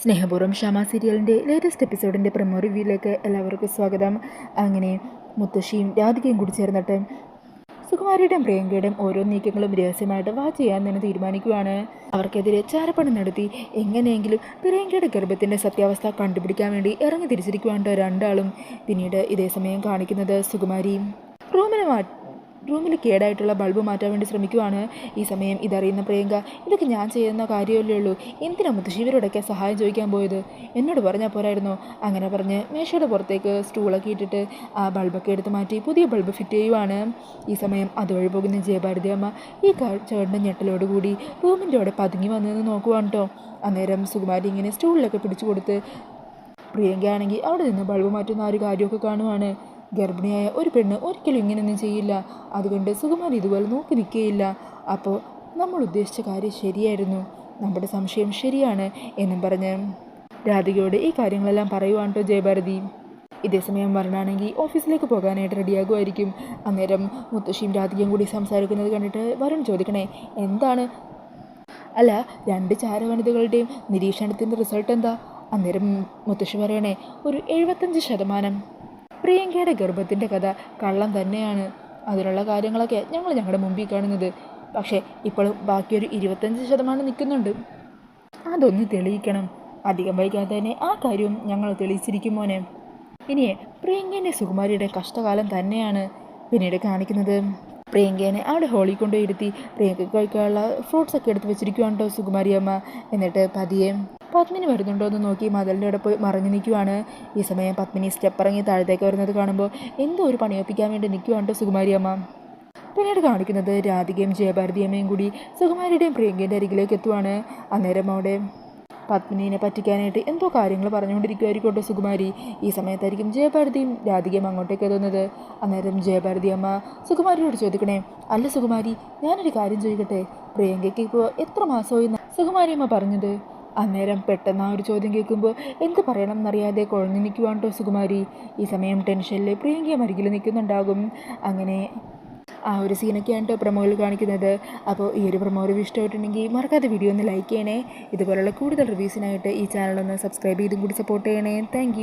സ്നേഹപൂർവ്വം ഷമ സീരിയലിൻ്റെ latest എപ്പിസോഡിൻ്റെ promo റിവ്യൂയിലേക്ക് എല്ലാവർക്കും സ്വാഗതം. അങ്ങനെ മുത്തശ്ശിയും രാധികയും കൂടി ചേർന്നിട്ട് സുകുമാരിയുടെയും പ്രിയങ്കയുടെയും ഓരോ നീക്കങ്ങളും രഹസ്യമായിട്ട് വാച്ച് ചെയ്യാൻ തന്നെ തീരുമാനിക്കുകയാണ്. അവർക്കെതിരെ ചാരപ്പണി നടത്തി എങ്ങനെയെങ്കിലും പ്രിയങ്കയുടെ ഗർഭത്തിൻ്റെ സത്യാവസ്ഥ കണ്ടുപിടിക്കാൻ വേണ്ടി ഇറങ്ങി തിരിച്ചിരിക്കുകയാണ് രണ്ടാളും. പിന്നീട് ഇതേ സമയം കാണിക്കുന്നത് സുകുമാരിയും റൂമിൽ കേടായിട്ടുള്ള ബൾബ് മാറ്റാൻ വേണ്ടി ശ്രമിക്കുവാണ്. ഈ സമയം ഇതറിയുന്ന പ്രിയങ്ക, ഇതൊക്കെ ഞാൻ ചെയ്യുന്ന കാര്യമല്ലേ ഉള്ളൂ, എന്തിനാ മുത്തശ്ശി ഇവരോടൊക്കെ സഹായം ചോദിക്കാൻ പോയത്, എന്നോട് പറഞ്ഞാൽ പോരായിരുന്നോ? അങ്ങനെ പറഞ്ഞ് മേശയുടെ പുറത്തേക്ക് സ്റ്റൂളൊക്കെ ഇട്ടിട്ട് ആ ബൾബൊക്കെ എടുത്ത് മാറ്റി പുതിയ ബൾബ് ഫിറ്റ് ചെയ്യുവാണ്. ഈ സമയം അതുവഴി പോകുന്ന ജയഭാരതി അമ്മ ഈ ചേട്ടൻ്റെ ഞെട്ടലോടുകൂടി റൂമിൻ്റെ അവിടെ പതുങ്ങി വന്നതെന്ന് നോക്കുവാണ് കേട്ടോ. അന്നേരം സുകുമാരി ഇങ്ങനെ സ്റ്റൂളിലൊക്കെ പിടിച്ചു കൊടുത്ത് പ്രിയങ്ക ആണെങ്കിൽ അവിടെ നിന്ന് ബൾബ് മാറ്റുന്ന ആ ഒരു കാര്യമൊക്കെ കാണുവാണ്. ഗർഭിണിയായ ഒരു പെണ്ണ് ഒരിക്കലും ഇങ്ങനെയൊന്നും ചെയ്യില്ല, അതുകൊണ്ട് സുകുമാരി ഇതുപോലെ നോക്കി നിൽക്കുകയില്ല. അപ്പോൾ നമ്മൾ ഉദ്ദേശിച്ച കാര്യം ശരിയായിരുന്നു, നമ്മുടെ സംശയം ശരിയാണ് എന്നും പറഞ്ഞ് രാധികയോട് ഈ കാര്യങ്ങളെല്ലാം പറയുവാണ് കേട്ടോ ജയഭാരതി. ഇതേസമയം വരണാണെങ്കിൽ ഓഫീസിലേക്ക് പോകാനായിട്ട് റെഡിയാകുമായിരിക്കും. അന്നേരം മുത്തശ്ശിയും രാധികയും കൂടി സംസാരിക്കുന്നത് കണ്ടിട്ട് വരുൺ ചോദിക്കണേ, എന്താണ്? അല്ല, 2 ചാരവനിതകളുടെയും നിരീക്ഷണത്തിൻ്റെ റിസൾട്ട് എന്താ? അന്നേരം മുത്തശ്ശി പറയണേ, ഒരു 75% പ്രിയങ്കയുടെ ഗർഭത്തിൻ്റെ കഥ കള്ളം തന്നെയാണ്. അതിനുള്ള കാര്യങ്ങളൊക്കെ ഞങ്ങളുടെ മുമ്പിൽ കാണുന്നത്. പക്ഷേ ഇപ്പോഴും ബാക്കിയൊരു 25% നിൽക്കുന്നുണ്ട്. അതൊന്ന് തെളിയിക്കണം. അധികം വൈകാതെ തന്നെ ആ കാര്യവും ഞങ്ങൾ തെളിയിച്ചിരിക്കും മോനെ. ഇനിയെ പ്രിയങ്കേൻ്റെ സുകുമാരിയുടെ കഷ്ടകാലം തന്നെയാണ്. പിന്നീട് കാണിക്കുന്നത് പ്രിയങ്കേനെ അവിടെ ഹോളിൽ കൊണ്ടുപോയി ഇരുത്തി പ്രിയങ്കയ്ക്ക് കഴിക്കാനുള്ള ഫ്രൂട്ട്സൊക്കെ എടുത്ത് വെച്ചിരിക്കുവാണ് കേട്ടോ സുകുമാരി അമ്മ. എന്നിട്ട് പതിയെ പത്മിനി വരുന്നുണ്ടോ എന്ന് നോക്കി മതിലിൻ്റെ അവിടെ പോയി മറഞ്ഞു നിൽക്കുവാണ്. ഈ സമയം പത്മിനി സ്റ്റെപ്പ് ഇറങ്ങി താഴത്തേക്ക് വരുന്നത് കാണുമ്പോൾ എന്തോ ഒരു പണിയൊപ്പിക്കാൻ വേണ്ടി നിൽക്കുവാണ് കേട്ടോ സുകുമാരി അമ്മ. പിന്നീട് കാണിക്കുന്നത് രാധികയും ജയഭാരതിയമ്മയും കൂടി സുകുമാരിയുടെയും പ്രിയങ്കേൻ്റെ അരികിലേക്ക് എത്തുവാണ്. അന്നേരം അവിടെ പത്മിനീനെ പറ്റിക്കാനായിട്ട് എന്തോ കാര്യങ്ങൾ പറഞ്ഞുകൊണ്ടിരിക്കുമായിരിക്കും കേട്ടോ സുകുമാരി. ഈ സമയത്തായിരിക്കും ജയഭാരതിയും രാധികയും അങ്ങോട്ടേക്ക് എത്തുന്നത്. അന്നേരം ജയഭാരതി അമ്മ സുകുമാരിയോട് ചോദിക്കണേ, അല്ല സുകുമാരി, ഞാനൊരു കാര്യം ചോദിക്കട്ടെ, പ്രിയങ്കയ്ക്ക് ഇപ്പോൾ എത്ര മാസമായി സുകുമാരി അമ്മ പറഞ്ഞത്? അന്നേരം പെട്ടെന്ന് ആ ഒരു ചോദ്യം കേൾക്കുമ്പോൾ എന്ത് പറയണം എന്നറിയാതെ കുഴഞ്ഞു നിൽക്കുവാണ് കേട്ടോ സുകുമാരി. ഈ സമയം ടെൻഷനിൽ പ്രിയങ്കയും അരികിൽ നിൽക്കുന്നുണ്ടാകും. അങ്ങനെ ആ ഒരു സീനൊക്കെയാണ് കേട്ടോ പ്രൊമോയിൽ കാണിക്കുന്നത്. അപ്പോൾ ഈ ഒരു പ്രൊമോ റിവ്യൂ ഇഷ്ടമായിട്ടുണ്ടെങ്കിൽ മറക്കാതെ വീഡിയോ ഒന്ന് ലൈക്ക് ചെയ്യണേ. ഇതുപോലുള്ള കൂടുതൽ റിവ്യൂസിനായിട്ട് ഈ ചാനലൊന്ന് സബ്സ്ക്രൈബ് ചെയ്തും കൂടി സപ്പോർട്ട് ചെയ്യണേ. താങ്ക്